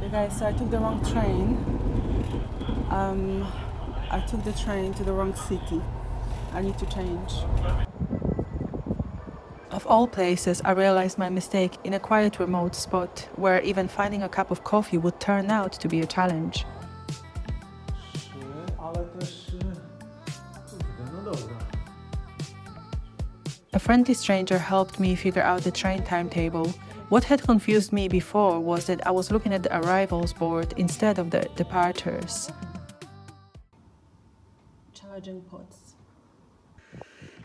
You guys, so I took the wrong train. I took the train to the wrong city. I need to change. Of all places, I realized my mistake in a quiet remote spot where even finding a cup of coffee would turn out to be a challenge. A friendly stranger helped me figure out the train timetable. What had confused me before was that I was looking at the arrivals board instead of the departures. Charging pods.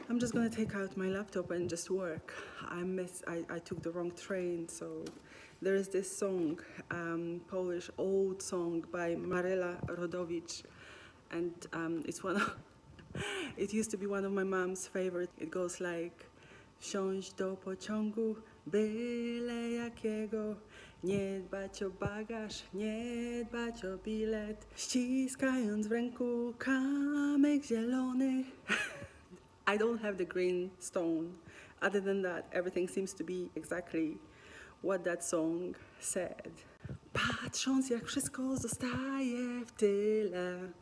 I'm just gonna take out my laptop and just work. I took the wrong train, so there is this song, Polish old song by Maryla Rodowicz, and it's one of it used to be one of my mom's favorite. It goes like: wsiąść do pociągu, byle jakiego, nie dbać o bagaż, nie dbać o bilet, ściskając w ręku kamyk zielony. I don't have the green stone. Other than that, everything seems to be exactly what that song said. Patrząc, jak wszystko zostaje w tyle.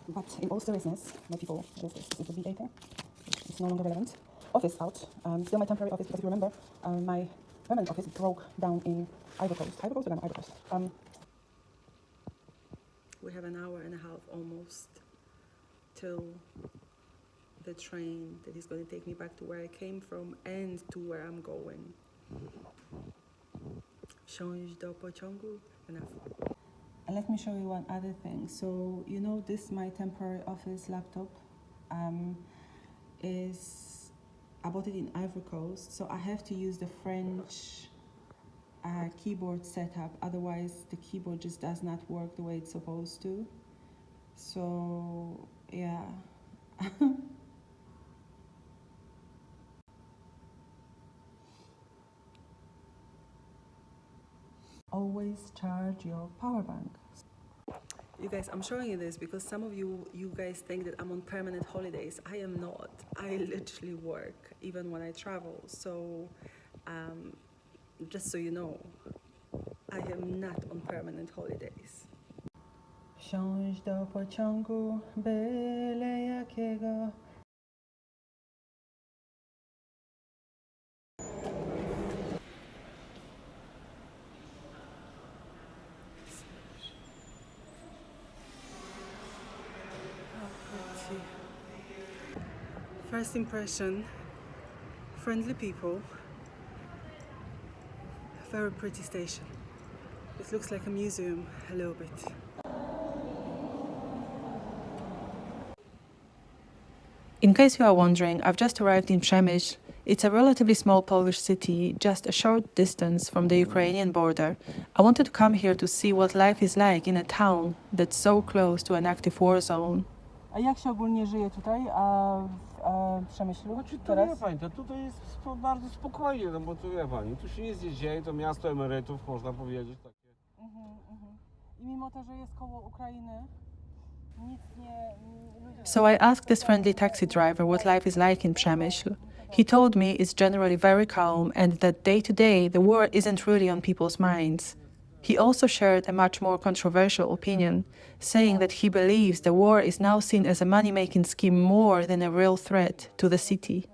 But in all seriousness, my people, this is the B data, which is no longer relevant. Office out, still my temporary office, because if you remember, my permanent office broke down in Ivory Coast. Ivory Coast or Ivory Coast? We have an hour and a half almost till the train that is going to take me back to where I came from and to where I'm going. Wsiąść do pociągu. Enough. And let me show you one other thing. So, you know, this my temporary office laptop I bought it in Ivory Coast, so I have to use the French keyboard setup, otherwise the keyboard just does not work the way it's supposed to. So, yeah. Always charge your power bank. You guys, I'm showing you this because some of you guys think that I'm on permanent holidays. I am not. I literally work even when I travel. So, just so you know, I am not on permanent holidays. Wsiąść do pociągu, byle jakiego. First impression, friendly people, very pretty station. It looks like a museum a little bit. In case you are wondering, I've just arrived in Przemyśl. It's a relatively small Polish city, just a short distance from the Ukrainian border. I wanted to come here to see what life is like in a town that's so close to an active war zone. A jak się ogólnie żyje tutaj, w Przemyślu? Znaczy to wie pani, to tutaj jest bardzo spokojnie, no bo tu wie pani, tu się nic nie dzieje, to miasto emerytów, można powiedzieć takie. I mimo to, że jest koło Ukrainy, nic nie... So I asked this friendly taxi driver what life is like in Przemyśl. He told me it's generally very calm and that day to day the war isn't really on people's minds. He also shared a much more controversial opinion, saying that he believes the war is now seen as a money-making scheme more than a real threat to the city.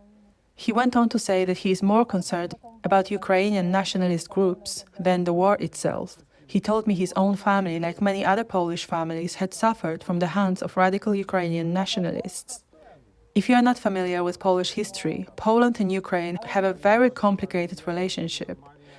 He went on to say that he is more concerned about Ukrainian nationalist groups than the war itself. He told me his own family, like many other Polish families, had suffered from the hands of radical Ukrainian nationalists. If you are not familiar with Polish history, Poland and Ukraine have a very complicated relationship.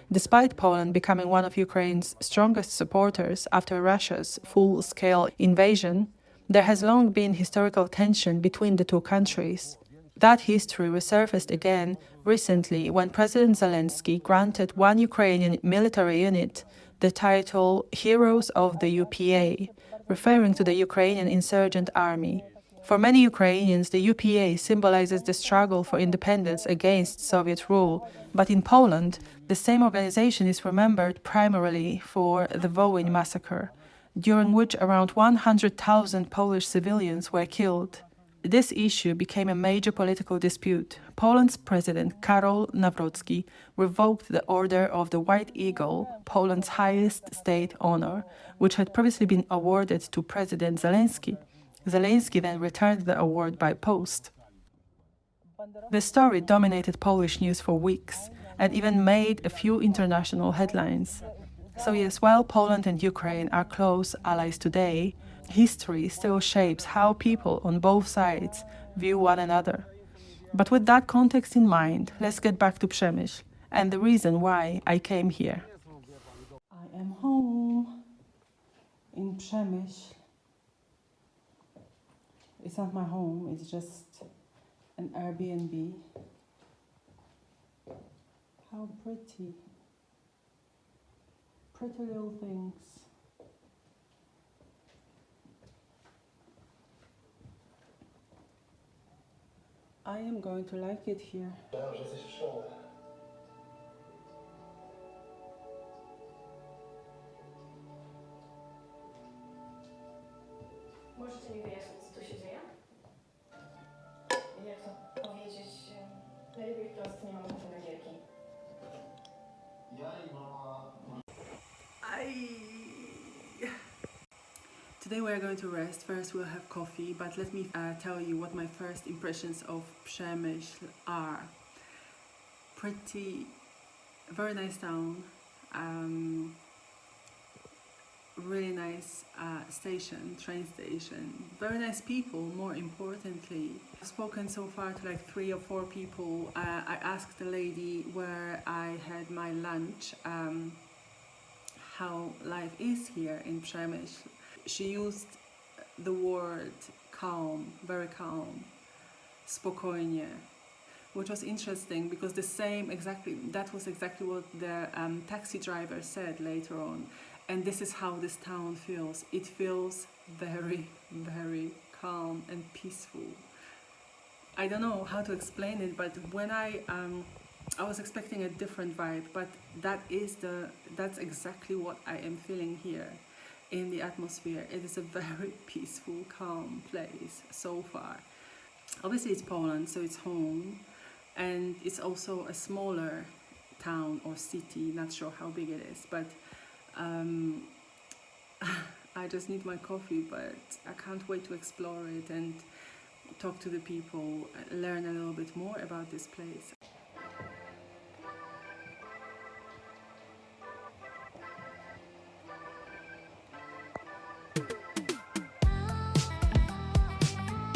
Despite Poland becoming one of Ukraine's strongest supporters after Russia's full-scale invasion, there has long been historical tension between the two countries. That history resurfaced again recently when President Zelensky granted one Ukrainian military unit the title Heroes of the UPA, referring to the Ukrainian insurgent army. For many Ukrainians, the UPA symbolizes the struggle for independence against Soviet rule, but in Poland, the same organization is remembered primarily for the Wołyń massacre. during which around 100,000 Polish civilians were killed. This issue became a major political dispute. Poland's president, Karol Nawrocki, revoked the Order of the White Eagle, Poland's highest state honor, which had previously been awarded to President Zelensky. Zelensky then returned the award by post. The story dominated Polish news for weeks and even made a few international headlines. So yes, while Poland and Ukraine are close allies today, history still shapes how people on both sides view one another. But with that context in mind, let's get back to Przemyśl and the reason why I came here. I am home in Przemyśl. It's not my home, it's just an Airbnb. How pretty. Pretty little things. I am going to like it here. Możecie mi wyjaśnić, co tu się dzieje? Jak to powiedzieć? Najlepiej wprost, nie mam ochoty na gierki. Today we are going to rest. First we'll have coffee, but let me tell you what my first impressions of Przemyśl are. Pretty, very nice town. Really nice train station. Very nice people, more importantly. I've spoken so far to like 3 or 4 people. I asked the lady where I had my lunch how life is here in Przemyśl. She used the word calm, very calm, spokojnie, which was interesting because that was exactly what the taxi driver said later on. And this is how this town feels. It feels very, very calm and peaceful. I don't know how to explain it, but when I was expecting a different vibe, but that's exactly what I am feeling here in the atmosphere. It is a very peaceful, calm place so far. Obviously it's Poland, so it's home, and it's also a smaller town or city, not sure how big it is, but I just need my coffee, but I can't wait to explore it and talk to the people, learn a little bit more about this place.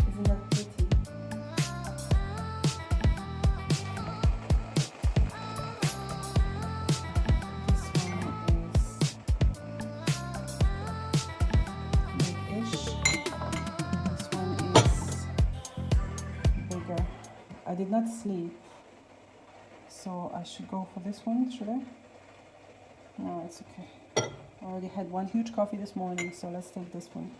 Isn't that pretty? I did not sleep, so I should go for this one, should I? No, it's okay. I already had one huge coffee this morning, so let's take this one.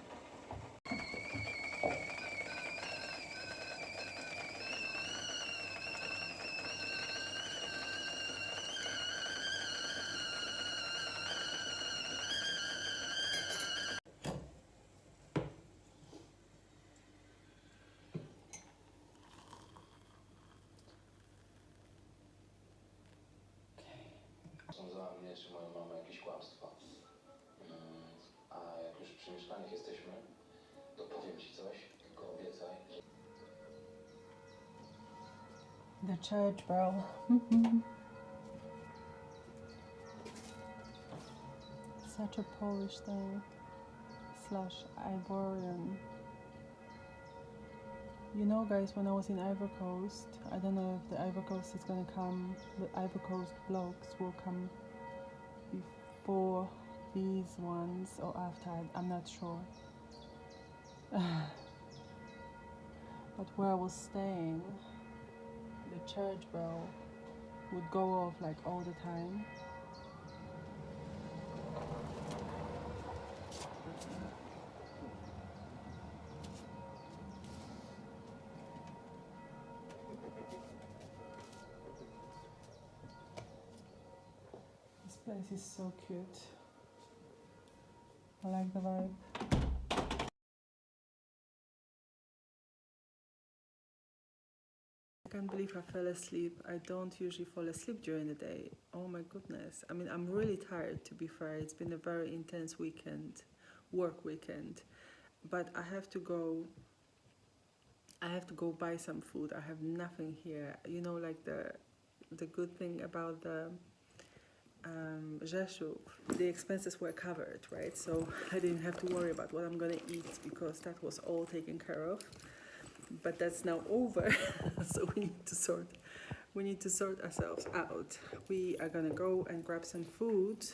Sądzała mnie czy moją mamę jakieś kłamstwa. A jak już przy mieszkaniach jesteśmy, to powiem ci coś, tylko obiecaj, że... The church bell. Such a Polish thing. / Ivorian. You know, guys, when I was in Ivory Coast, I don't know if the Ivory Coast is gonna come, the Ivory Coast vlogs will come before these ones or after, I'm not sure. But where I was staying, the church bell would go off like all the time. This place is so cute. I like the vibe. I can't believe I fell asleep. I don't usually fall asleep during the day. Oh my goodness. I mean, I'm really tired, to be fair. It's been a very intense weekend, work weekend. But I have to go buy some food. I have nothing here. You know, like the good thing about the Rzeszów, the expenses were covered, right? So I didn't have to worry about what I'm gonna eat because that was all taken care of. But that's now over, so we need to sort ourselves out. We are gonna go and grab some food.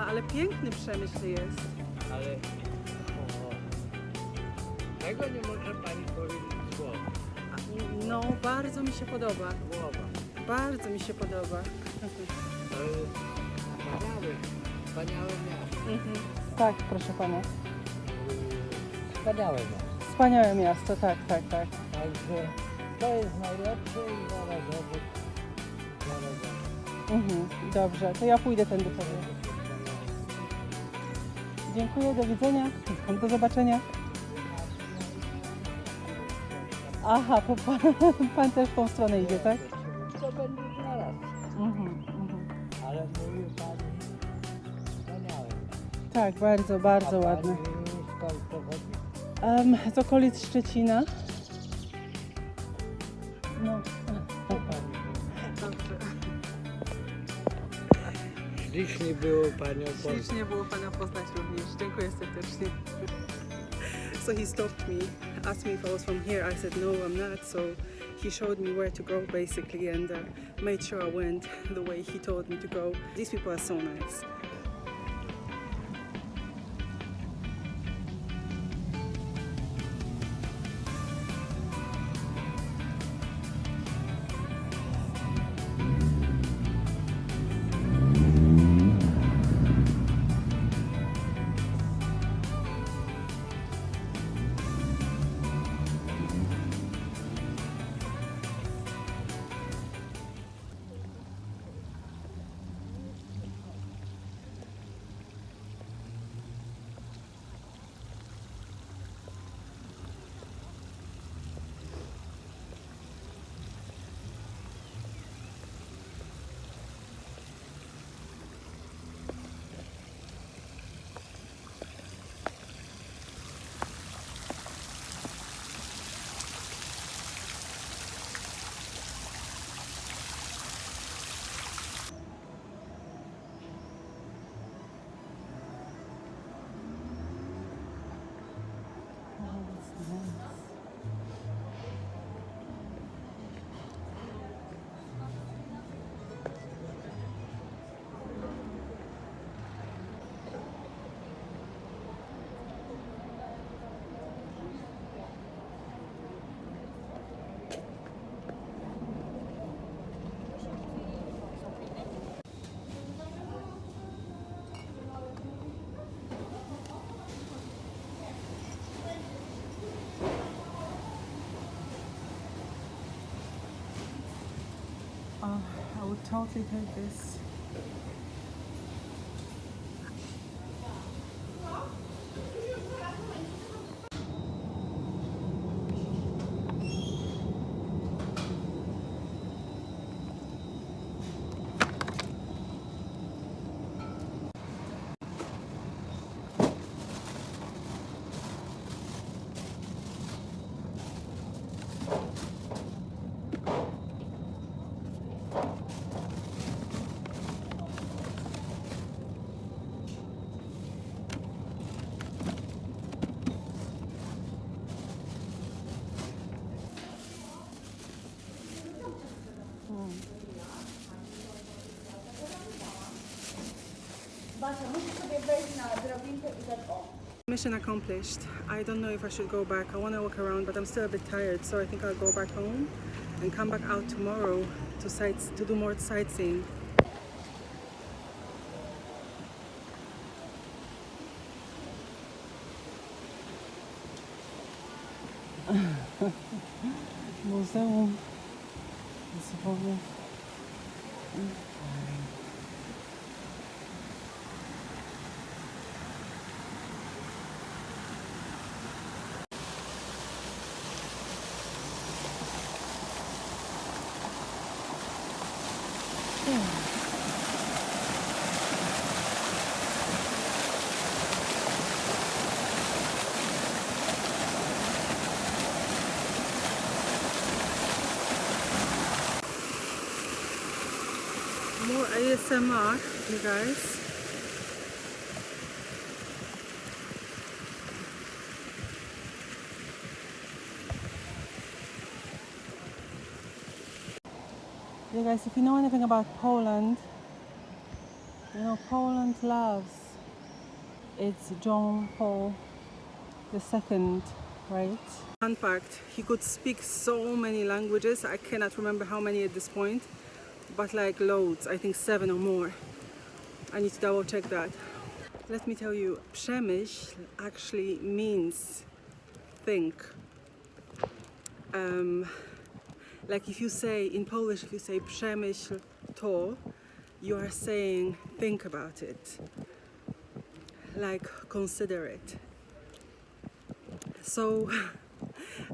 Ale piękny Przemyśl jest. Ale tego nie może pani powiedzieć słowa. No, bardzo mi się podoba. Głowa. Bardzo mi się podoba. To jest wspaniałe miasto. Tak, proszę pana. Wspaniałe miasto. Wspaniałe miasto, tak, tak, tak. Także to jest najlepsze i zaraz obok. Dobrze, to ja pójdę tędy powiem. Dziękuję, do widzenia. Do zobaczenia. Aha, to pan też w tą stronę idzie, tak? To będzie zaraz. Ale mówił pani wspaniałe. Tak, bardzo, bardzo A ładne. pani skąd pochodzi? Z okolic Szczecina. No. Dobrze. Ślicznie było panią poznać. Ślicznie było pana poznać również. Dziękuję serdecznie. So he stopped me, asked me if I was from here. I said no, I'm not. So he showed me where to go basically and made sure I went the way he told me to go. These people are so nice. I would totally take this. Basia, musisz sobie wejść na drabinkę i dać o. Mission accomplished. I don't know if I should go back. I want to walk around, but I'm still a bit tired, so I think I'll go back home and come back out tomorrow to do more sightseeing. Muzeum zwłów. More ASMR, you guys. You guys, if you know anything about Poland, you know Poland loves its John Paul II, right? Fun fact, he could speak so many languages. I cannot remember how many at this point, but like loads, I think 7 or more. I need to double check that. Let me tell you, Przemyśl actually means think. Like if you say, in Polish, if you say Przemyśl to, you are saying think about it. Like consider it. So,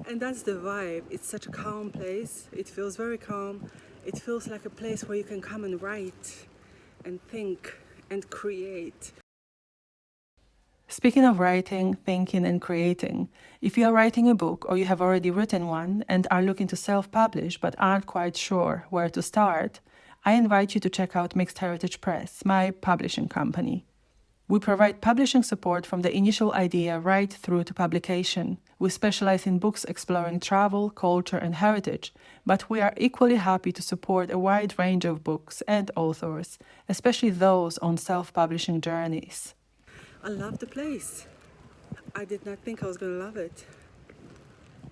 and that's the vibe. It's such a calm place. It feels very calm. It feels like a place where you can come and write and think and create. Speaking of writing, thinking, and creating, if you are writing a book or you have already written one and are looking to self-publish but aren't quite sure where to start, I invite you to check out Mixed Heritage Press, my publishing company. We provide publishing support from the initial idea right through to publication. We specialize in books exploring travel, culture, and heritage, but we are equally happy to support a wide range of books and authors, especially those on self-publishing journeys. I love the place. I did not think I was gonna love it,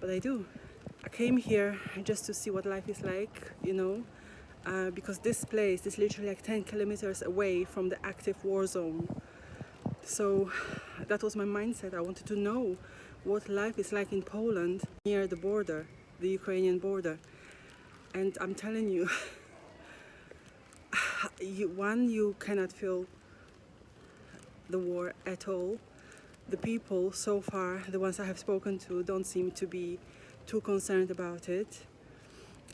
but I do. I came here just to see what life is like, you know, because this place is literally like 10 kilometers away from the active war zone. So that was my mindset. I wanted to know what life is like in Poland near the border, the Ukrainian border. And I'm telling you, you cannot feel the war at all. The people so far, the ones I have spoken to, don't seem to be too concerned about it.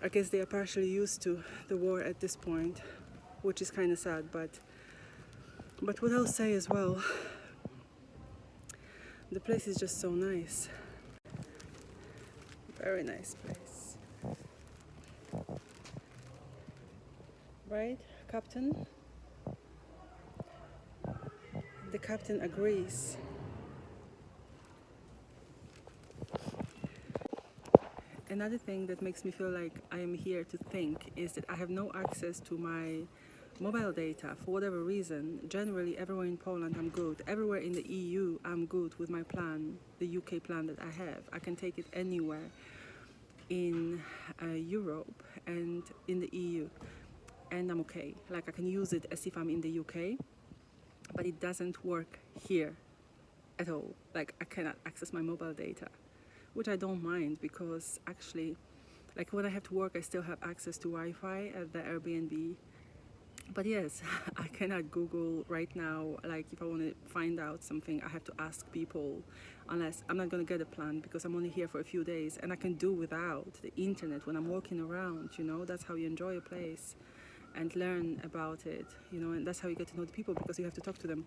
I guess they are partially used to the war at this point, which is kind of sad, but what I'll say as well, the place is just so nice. Very nice place. Right, Captain? The captain agrees. Another thing that makes me feel like I am here to think is that I have no access to my mobile data for whatever reason. Generally, everywhere in Poland I'm good. Everywhere in the EU I'm good with my plan, the UK plan that I have. I can take it anywhere in Europe and in the EU, and I'm okay. Like I can use it as if I'm in the UK, but it doesn't work here at all. Like I cannot access my mobile data, which I don't mind because actually, like when I have to work, I still have access to Wi-Fi at the Airbnb. But yes, I cannot Google right now. Like if I want to find out something, I have to ask people, unless I'm not going to get a plan because I'm only here for a few days, and I can do without the internet when I'm walking around, you know. That's how you enjoy a place and learn about it, you know, and that's how you get to know the people, because you have to talk to them.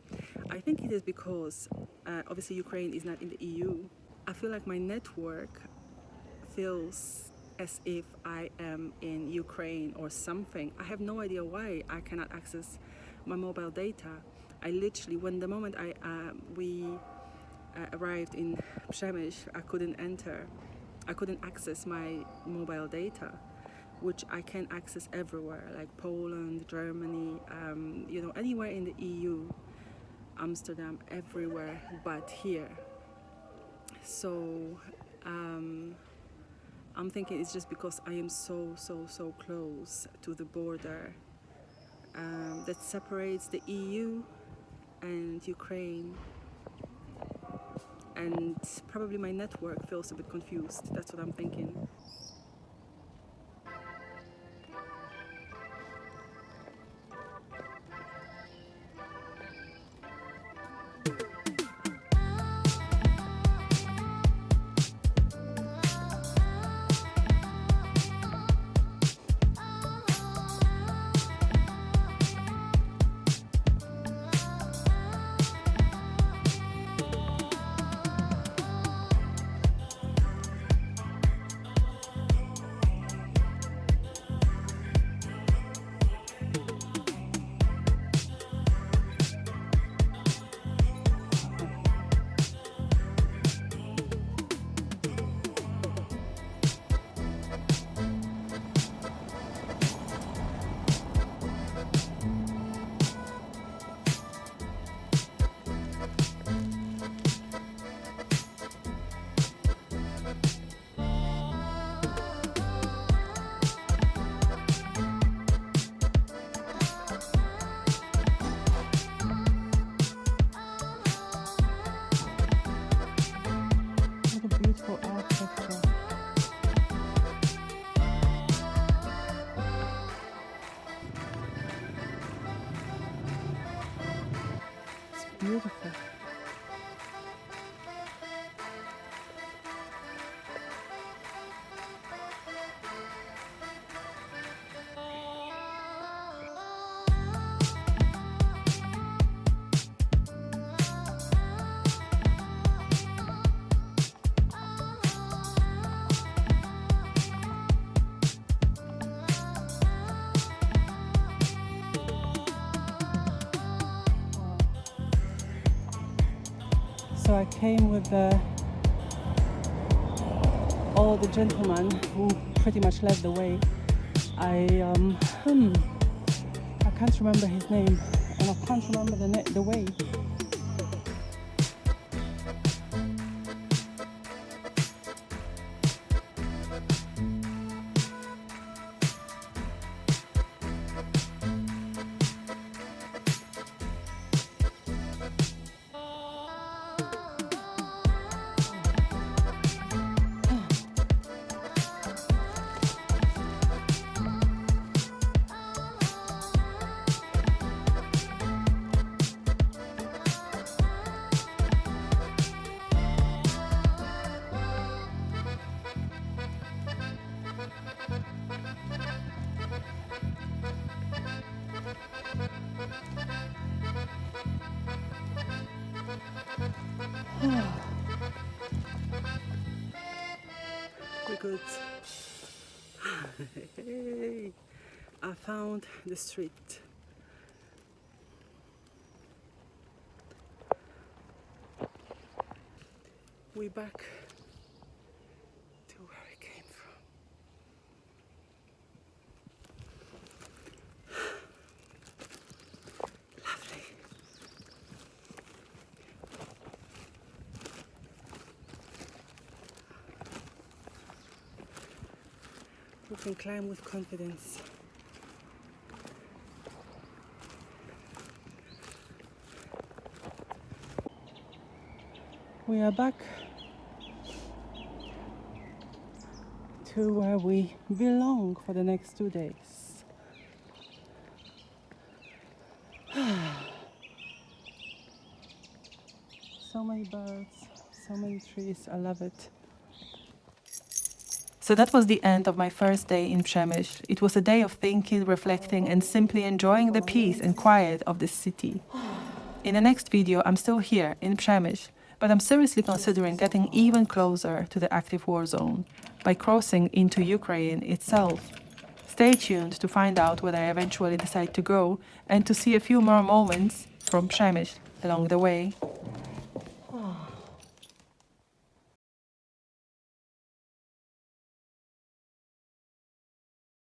I think it is because obviously Ukraine is not in the EU. I feel like my network feels as if I am in Ukraine or something. I have no idea why I cannot access my mobile data. I literally, when the moment we arrived in Przemyśl, I couldn't access my mobile data, which I can access everywhere, like Poland, Germany, you know, anywhere in the EU. Amsterdam, everywhere but here. So I'm thinking it's just because I am so close to the border that separates the EU and Ukraine. And probably my network feels a bit confused. That's what I'm thinking. Beautiful architecture. It's beautiful. So I came with all the gentlemen who pretty much led the way. I can't remember his name, and I can't remember the way. We're good. Hey, I found the street. We're back to where we came from. Lovely. We can climb with confidence. We are back to where we belong for the next 2 days. So many birds, so many trees, I love it. So that was the end of my first day in Przemyśl. It was a day of thinking, reflecting, and simply enjoying the peace and quiet of this city. In the next video, I'm still here in Przemyśl, but I'm seriously considering getting even closer to the active war zone by crossing into Ukraine itself. Stay tuned to find out whether I eventually decide to go and to see a few more moments from Przemyśl along the way.